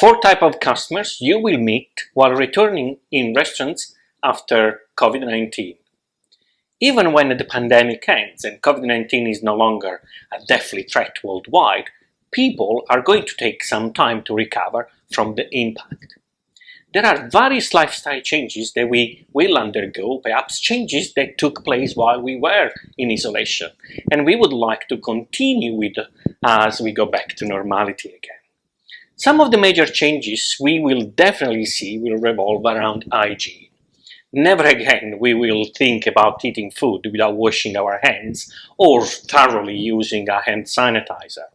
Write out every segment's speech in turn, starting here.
Four types of customers you will meet while returning in restaurants after COVID-19. Even when the pandemic ends and COVID-19 is no longer a deathly threat worldwide, people are going to take some time to recover from the impact. There are various lifestyle changes that we will undergo, perhaps changes that took place while we were in isolation, and we would like to continue with as we go back to normality again. Some of the major changes we will definitely see will revolve around hygiene. Never again we will think about eating food without washing our hands or thoroughly using a hand sanitizer.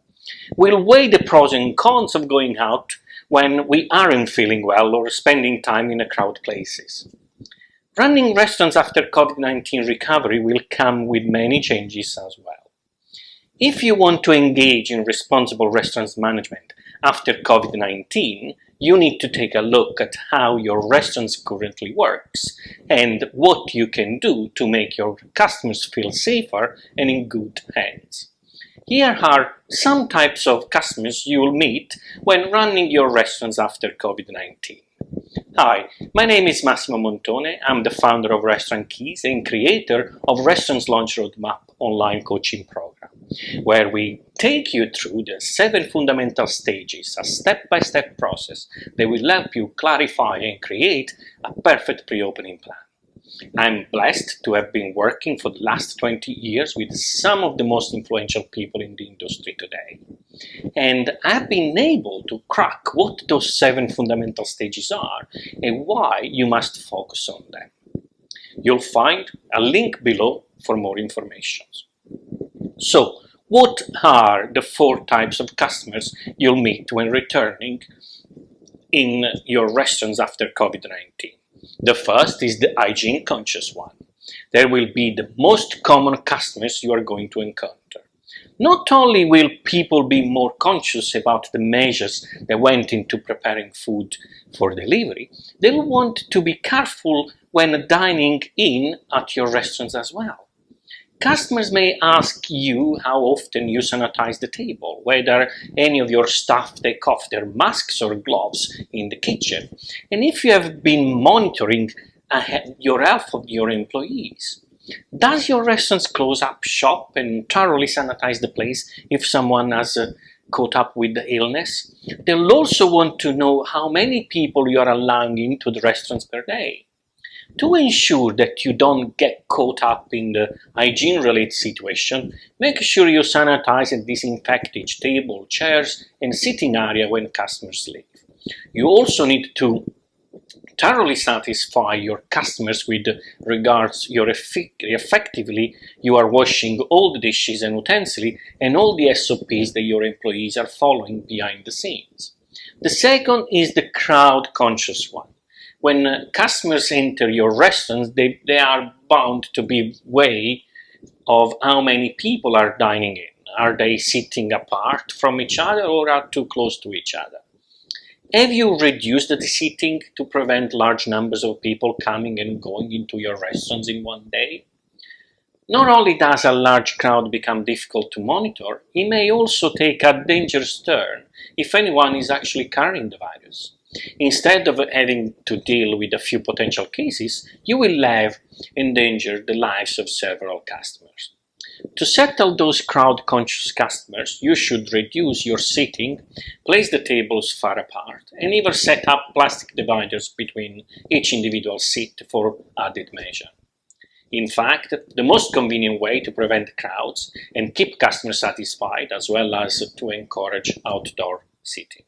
We'll weigh the pros and cons of going out when we aren't feeling well or spending time in crowded places. Running restaurants after COVID-19 recovery will come with many changes as well. If you want to engage in responsible restaurants management after COVID-19, you need to take a look at how your restaurant currently works and what you can do to make your customers feel safer and in good hands. Here are some types of customers you will meet when running your restaurants after COVID-19. Hi, my name is Massimo Montone. I'm the founder of Restaurant Keys and creator of Restaurants Launch Roadmap online coaching program, where we take you through the 7 fundamental stages, a step-by-step process that will help you clarify and create a perfect pre-opening plan. I'm blessed to have been working for the last 20 years with some of the most influential people in the industry today. And I've been able to crack what those 7 fundamental stages are and why you must focus on them. You'll find a link below for more information. So, what are the 4 types of customers you'll meet when returning in your restaurants after COVID-19? The first is the hygiene conscious one. There will be the most common customers you are going to encounter. Not only will people be more conscious about the measures that went into preparing food for delivery, they will want to be careful when dining in at your restaurants as well. Customers may ask you how often you sanitize the table, whether any of your staff take off their masks or gloves in the kitchen, and if you have been monitoring your health of your employees. Does your restaurant close up shop and thoroughly sanitize the place if someone has caught up with the illness? They'll also want to know how many people you are allowing into the restaurants per day. To ensure that you don't get caught up in the hygiene-related situation, make sure you sanitize and disinfect each table, chairs, and sitting area when customers leave. You also need to thoroughly satisfy your customers with regards your effectively you are washing all the dishes and utensils and all the SOPs that your employees are following behind the scenes. The second is the crowd-conscious one. When customers enter your restaurants, they are bound to be aware of how many people are dining in. Are they sitting apart from each other or are too close to each other? Have you reduced the seating to prevent large numbers of people coming and going into your restaurants in one day? Not only does a large crowd become difficult to monitor, it may also take a dangerous turn if anyone is actually carrying the virus. Instead of having to deal with a few potential cases, you will have endangered the lives of several customers. To settle those crowd-conscious customers, you should reduce your seating, place the tables far apart, and even set up plastic dividers between each individual seat for added measure. In fact, the most convenient way to prevent crowds and keep customers satisfied, as well as to encourage outdoor seating.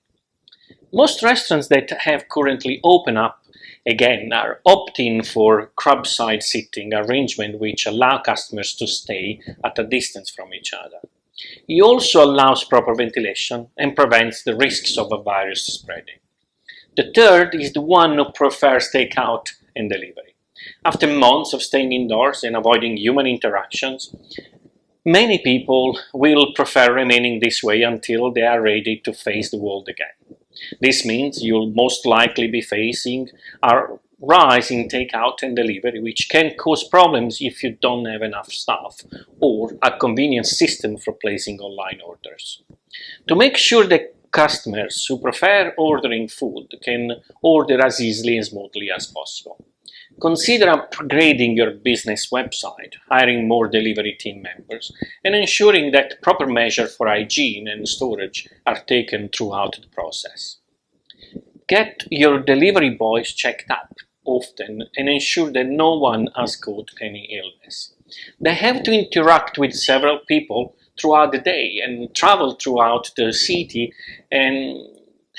Most restaurants that have currently opened up again are opting for curbside seating arrangement which allow customers to stay at a distance from each other. It also allows proper ventilation and prevents the risks of a virus spreading. The third is the one who prefers takeout and delivery. After months of staying indoors and avoiding human interactions, many people will prefer remaining this way until they are ready to face the world again. This means you'll most likely be facing a rise in takeout and delivery, which can cause problems if you don't have enough staff or a convenient system for placing online orders. To make sure that customers who prefer ordering food can order as easily and smoothly as possible. Consider upgrading your business website, hiring more delivery team members, and ensuring that proper measures for hygiene and storage are taken throughout the process. Get your delivery boys checked up often and ensure that no one has caught any illness. They have to interact with several people throughout the day and travel throughout the city, and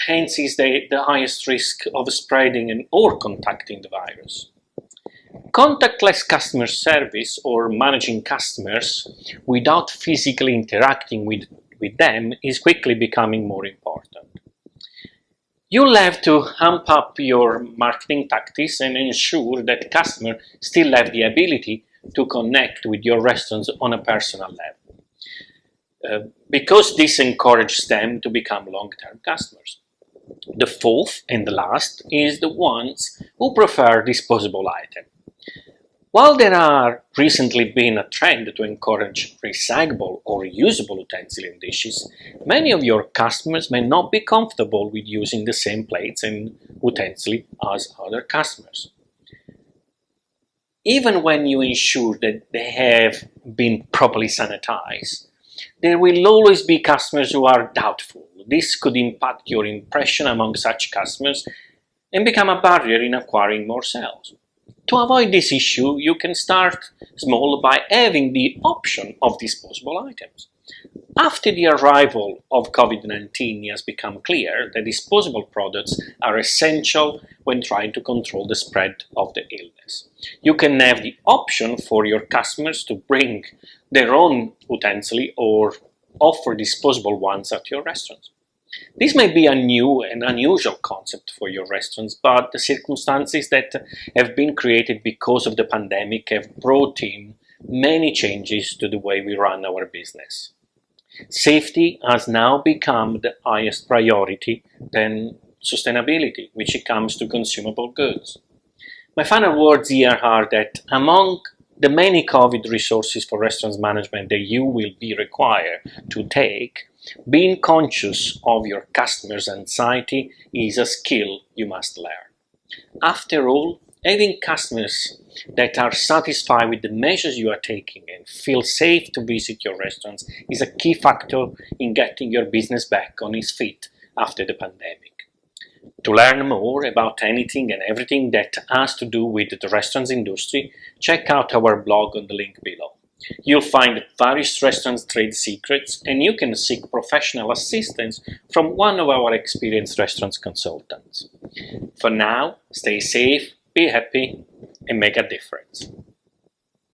hence is the highest risk of spreading or contacting the virus. Contactless customer service, or managing customers without physically interacting with them, is quickly becoming more important. You'll have to amp up your marketing tactics and ensure that customers still have the ability to connect with your restaurants on a personal level, because this encourages them to become long-term customers. The fourth and the last is the ones who prefer disposable items. While there are recently been a trend to encourage recyclable or reusable utensils and dishes, many of your customers may not be comfortable with using the same plates and utensils as other customers. Even when you ensure that they have been properly sanitized, there will always be customers who are doubtful. This could impact your impression among such customers and become a barrier in acquiring more sales. To avoid this issue, you can start small by having the option of disposable items. After the arrival of COVID-19, it has become clear that disposable products are essential when trying to control the spread of the illness. You can have the option for your customers to bring their own utensils or offer disposable ones at your restaurants. This may be a new and unusual concept for your restaurants, but the circumstances that have been created because of the pandemic have brought in many changes to the way we run our business. Safety has now become the highest priority than sustainability, which it comes to consumable goods. My final words here are that among the many COVID resources for restaurants management that you will be required to take, being conscious of your customers' anxiety is a skill you must learn. After all, having customers that are satisfied with the measures you are taking and feel safe to visit your restaurants is a key factor in getting your business back on its feet after the pandemic. To learn more about anything and everything that has to do with the restaurants industry, check out our blog on the link below. You'll find various restaurant trade secrets, and you can seek professional assistance from one of our experienced restaurant consultants. For now, stay safe, be happy, and make a difference.